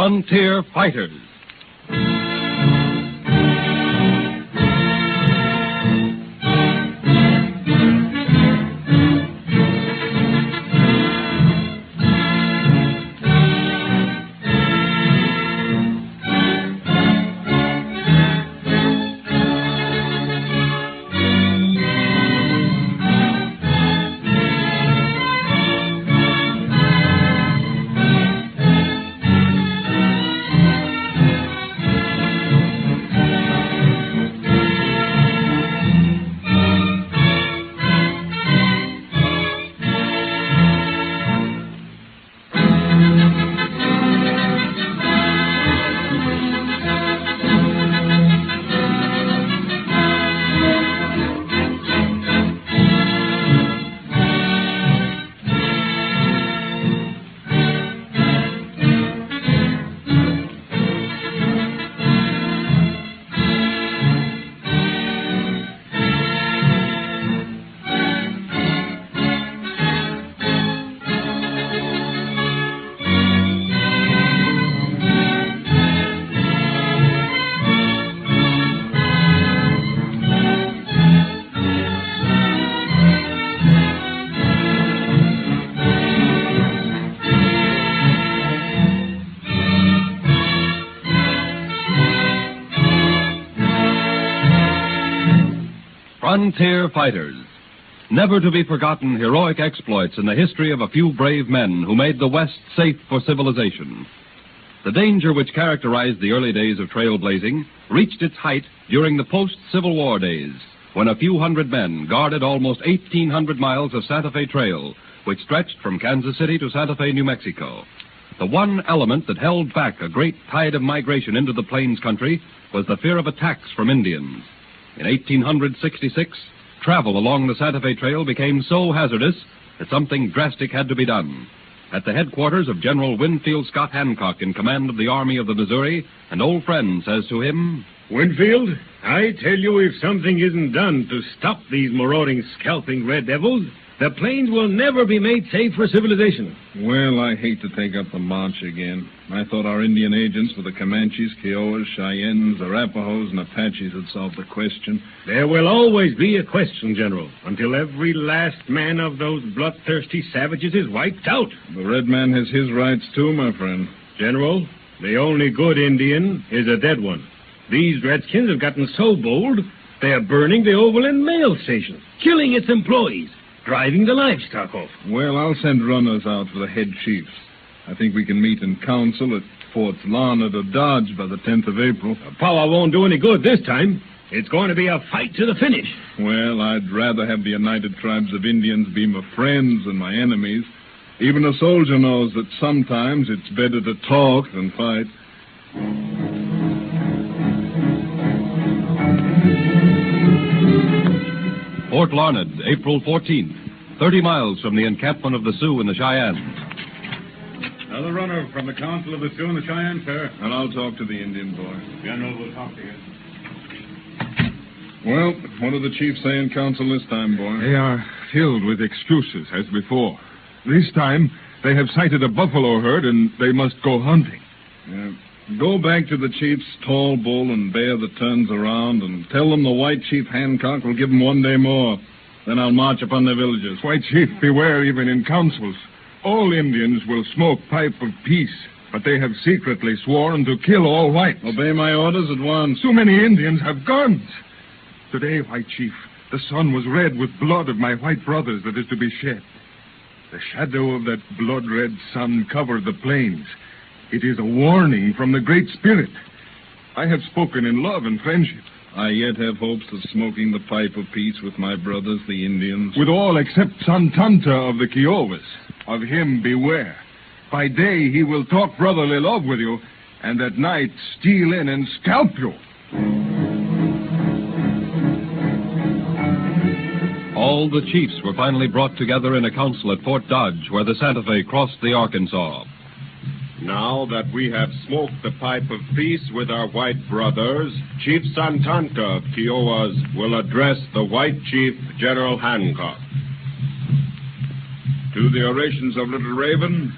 Frontier Fighters. Frontier Fighters. Never to be forgotten heroic exploits in the history of a few brave men who made the West safe for civilization. The danger which characterized the early days of trailblazing reached its height during the post-Civil War days, when a few hundred men guarded almost 1,800 miles of Santa Fe Trail, which stretched from Kansas City to Santa Fe, New Mexico. The one element that held back a great tide of migration into the Plains country was the fear of attacks from Indians. In 1866, travel along the Santa Fe Trail became so hazardous that something drastic had to be done. At the headquarters of General Winfield Scott Hancock, in command of the Army of the Missouri, an old friend says to him, "Winfield, I tell you, if something isn't done to stop these marauding, scalping red devils, the plains will never be made safe for civilization." Well, I hate to take up the march again. I thought our Indian agents for the Comanches, Kiowas, Cheyennes, Arapahoes, and Apaches had solved the question. There will always be a question, General, until every last man of those bloodthirsty savages is wiped out. The red man has his rights, too, my friend. General, the only good Indian is a dead one. These redskins have gotten so bold, they are burning the Overland Mail Station, killing its employees, driving the livestock off. Well, I'll send runners out for the head chiefs. I think we can meet in council at Forts Larned or Dodge by the 10th of April. Power won't do any good this time. It's going to be a fight to the finish. Well, I'd rather have the United Tribes of Indians be my friends than my enemies. Even a soldier knows that sometimes it's better to talk than fight. Fort Larned, April 14th, 30 miles from the encampment of the Sioux and the Cheyennes. Another runner from the Council of the Sioux and the Cheyennes, sir. And I'll talk to the Indian boy. General will talk to you. Well, what do the chiefs say in council this time, boy? They are filled with excuses, as before. This time, they have sighted a buffalo herd, and they must go hunting. Yeah. Go back to the chief's tall bull and bear that turns around and tell them the White Chief Hancock will give them one day more. Then I'll march upon their villages. White Chief, beware even in councils. All Indians will smoke pipe of peace, but they have secretly sworn to kill all whites. Obey my orders at once. So many Indians have guns. Today, White Chief, the sun was red with blood of my white brothers that is to be shed. The shadow of that blood-red sun covered the plains. It is a warning from the Great Spirit. I have spoken in love and friendship. I yet have hopes of smoking the pipe of peace with my brothers, the Indians. With all except Santanta of the Kiowas. Of him beware. By day he will talk brotherly love with you, and at night steal in and scalp you. All the chiefs were finally brought together in a council at Fort Dodge, where the Santa Fe crossed the Arkansas. Now that we have smoked the pipe of peace with our white brothers, Chief Santanta of Kiowas will address the White Chief, General Hancock. To the orations of Little Raven,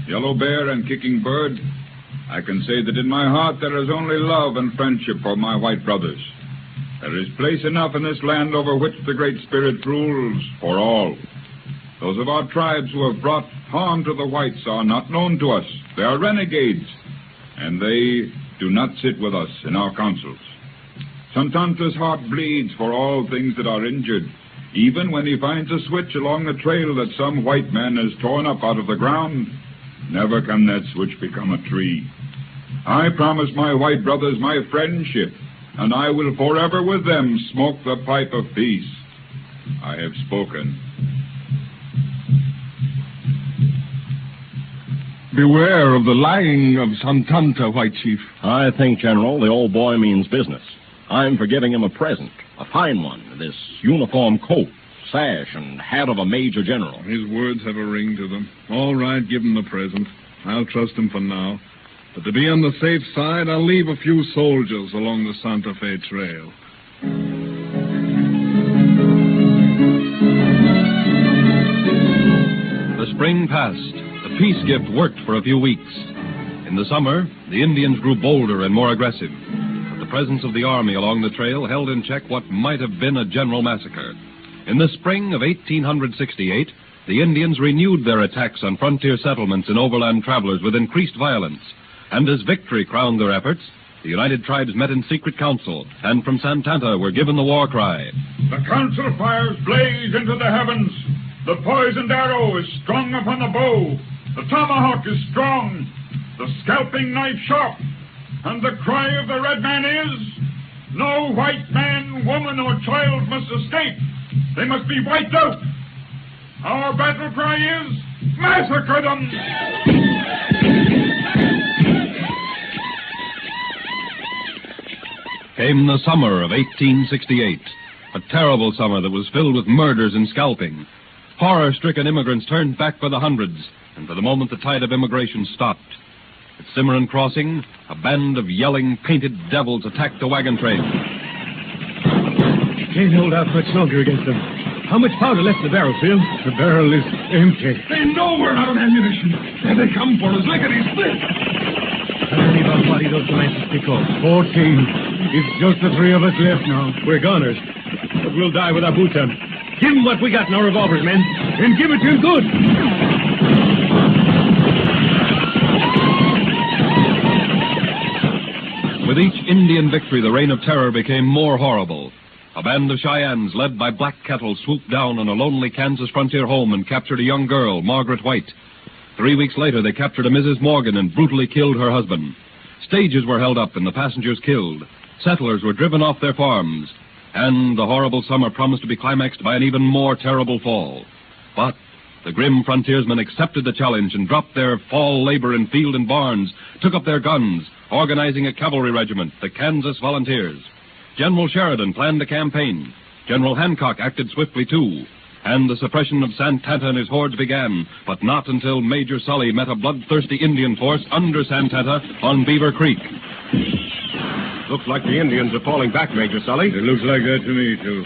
Yellow Bear, and Kicking Bird, I can say that in my heart there is only love and friendship for my white brothers. There is place enough in this land over which the Great Spirit rules for all. Those of our tribes who have brought harm to the whites are not known to us. They are renegades, and they do not sit with us in our councils. Santanta's heart bleeds for all things that are injured, even when he finds a switch along the trail that some white man has torn up out of the ground. Never can that switch become a tree. I promise my white brothers my friendship, and I will forever with them smoke the pipe of peace. I have spoken. Beware of the lying of Santanta, White Chief. I think, General, the old boy means business. I'm for giving him a present, a fine one, this uniform coat, sash, and hat of a major general. His words have a ring to them. All right, give him the present. I'll trust him for now. But to be on the safe side, I'll leave a few soldiers along the Santa Fe Trail. The spring passed. The peace gift worked for a few weeks. In the summer, the Indians grew bolder and more aggressive. But the presence of the army along the trail held in check what might have been a general massacre. In the spring of 1868, the Indians renewed their attacks on frontier settlements and overland travelers with increased violence. And as victory crowned their efforts, the United Tribes met in secret council, and from Santanta were given the war cry. The council fires blaze into the heavens. The poisoned arrow is strung upon the bow. The tomahawk is strong. The scalping knife sharp. And the cry of the red man is, no white man, woman, or child must escape. They must be wiped out. Our battle cry is, massacre them! Came the summer of 1868, a terrible summer that was filled with murders and scalping. Horror-stricken immigrants turned back by the hundreds, and for the moment the tide of immigration stopped. At Cimarron Crossing, a band of yelling, painted devils attacked the wagon train. Can't hold out much longer against them. How much powder left in the barrel, Phil? The barrel is empty. They know we're out of ammunition. And they come for us. Lickety-split. How many of our body those Comanches pick off? 14. It's just the three of us left now. We're goners. But we'll die with our boots on. Give them what we got in our revolvers, men. And give it to them good. With each Indian victory, the reign of terror became more horrible. A band of Cheyennes, led by Black Kettle, swooped down on a lonely Kansas frontier home and captured a young girl, Margaret White. 3 weeks later, they captured a Mrs. Morgan and brutally killed her husband. Stages were held up and the passengers killed. Settlers were driven off their farms. And the horrible summer promised to be climaxed by an even more terrible fall. But the grim frontiersmen accepted the challenge and dropped their fall labor in field and barns, took up their guns, organizing a cavalry regiment, the Kansas Volunteers. General Sheridan planned a campaign. General Hancock acted swiftly, too. And the suppression of Santanta and his hordes began, but not until Major Sully met a bloodthirsty Indian force under Santanta on Beaver Creek. Looks like the Indians are falling back, Major Sully. It looks like that to me, too.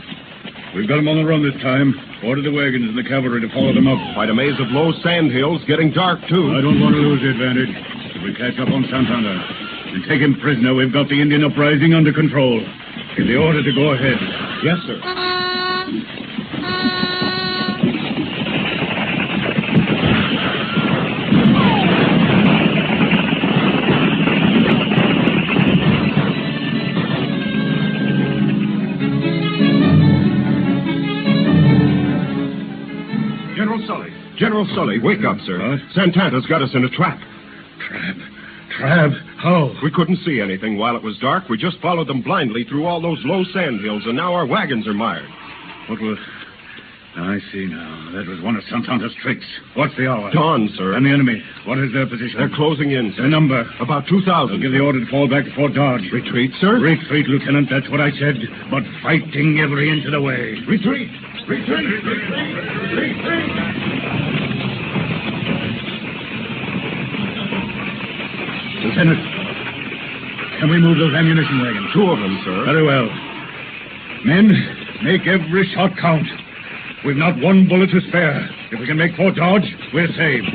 We've got them on the run this time. Order the wagons and the cavalry to follow them up. Quite a maze of low sand hills, getting dark, too. I don't want to lose the advantage. If we catch up on Santana and take him prisoner, we've got the Indian uprising under control. Give the order to go ahead. Yes, sir. General Sully, wake up, sir. What? Santanta's got us in a trap. Trap? How? We couldn't see anything while it was dark. We just followed them blindly through all those low sand hills, and now our wagons are mired. What was... I see now. That was one of Santanta's tricks. What's the hour? Dawn, sir. And the enemy? What is their position? They're closing in, sir. Their number? About 2,000. I'll give the order to fall back to Fort Dodge. Retreat, sir? Retreat, Lieutenant. That's what I said. But fighting every inch of the way. Retreat! Retreat! Retreat! Lieutenant, can we move those ammunition wagons? 2 of them, sir. Very well. Men, make every shot count. We've not one bullet to spare. If we can make Fort Dodge, we're saved.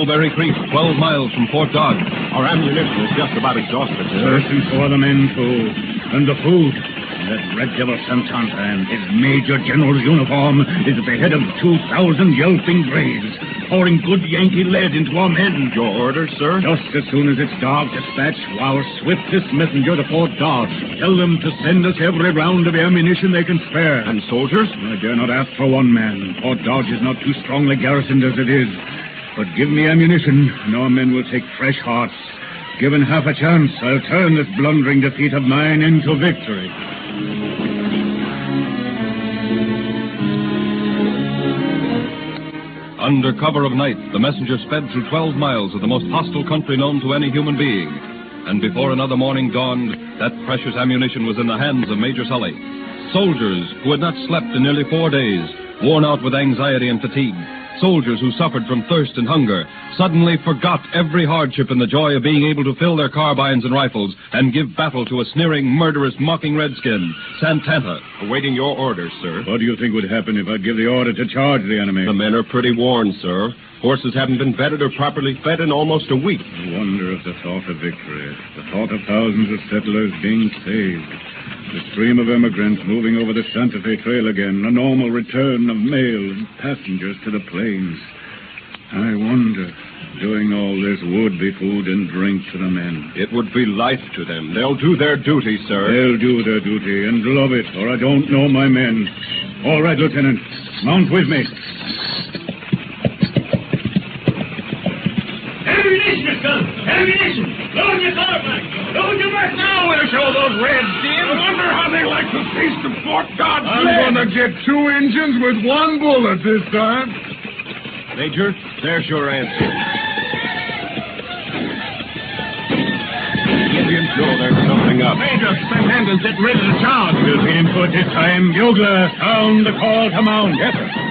Mulberry Creek, 12 miles from Fort Dodge. Our ammunition is just about exhausted, sir. Yes, and so are the men, too. And the food. That red devil Santanta and his Major General's uniform is at the head of 2,000 yelping braves, pouring good Yankee lead into our men. Your orders, sir? Just as soon as it's dark, dispatch our swiftest messenger to Fort Dodge. Tell them to send us every round of ammunition they can spare. And soldiers? I dare not ask for one man. Fort Dodge is not too strongly garrisoned as it is. But give me ammunition, and our men will take fresh hearts. Given half a chance, I'll turn this blundering defeat of mine into victory. Under cover of night, the messenger sped through 12 miles of the most hostile country known to any human being. And before another morning dawned, that precious ammunition was in the hands of Major Sully. Soldiers who had not slept in nearly 4 days, worn out with anxiety and fatigue. Soldiers who suffered from thirst and hunger suddenly forgot every hardship in the joy of being able to fill their carbines and rifles and give battle to a sneering, murderous, mocking redskin, Santanta. Awaiting your orders, sir. What do you think would happen if I give the order to charge the enemy? The men are pretty worn, sir. Horses haven't been bedded or properly fed in almost a week. I wonder if the thought of victory, the thought of thousands of settlers being saved, the stream of immigrants moving over the Santa Fe Trail again, a normal return of mail and passengers to the plains. I wonder, doing all this would be food and drink to the men. It would be life to them. They'll do their duty, sir. They'll do their duty and love it, or I don't know my men. All right, Lieutenant. Mount with me. Ammunition, son! Ammunition! Load your carbine! Load your back! Now we'll show those reds, Jim! I wonder how they like the taste of Fort Dodge. I'm going to get 2 engines with 1 bullet this time. Major, there's your answer. Indians know there's something up. Major, spend hand and get ready to charge. We'll be in for it this time. Bugler, sound the call to mount. Yes, sir.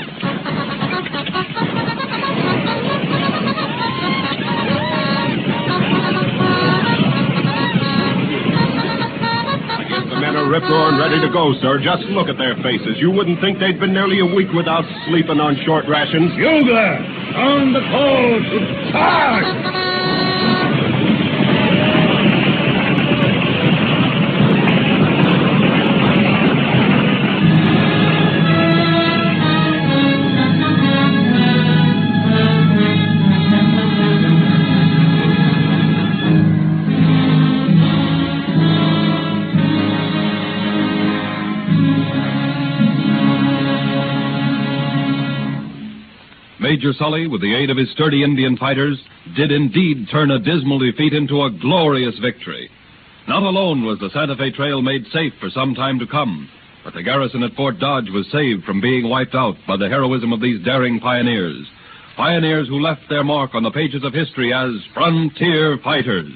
Rip-roaring ready to go, sir. Just look at their faces. You wouldn't think they'd been nearly a week without sleeping on short rations. Bugler, sound the call to charge! Major Sully, with the aid of his sturdy Indian fighters, did indeed turn a dismal defeat into a glorious victory. Not alone was the Santa Fe Trail made safe for some time to come, but the garrison at Fort Dodge was saved from being wiped out by the heroism of these daring pioneers. Pioneers who left their mark on the pages of history as frontier fighters.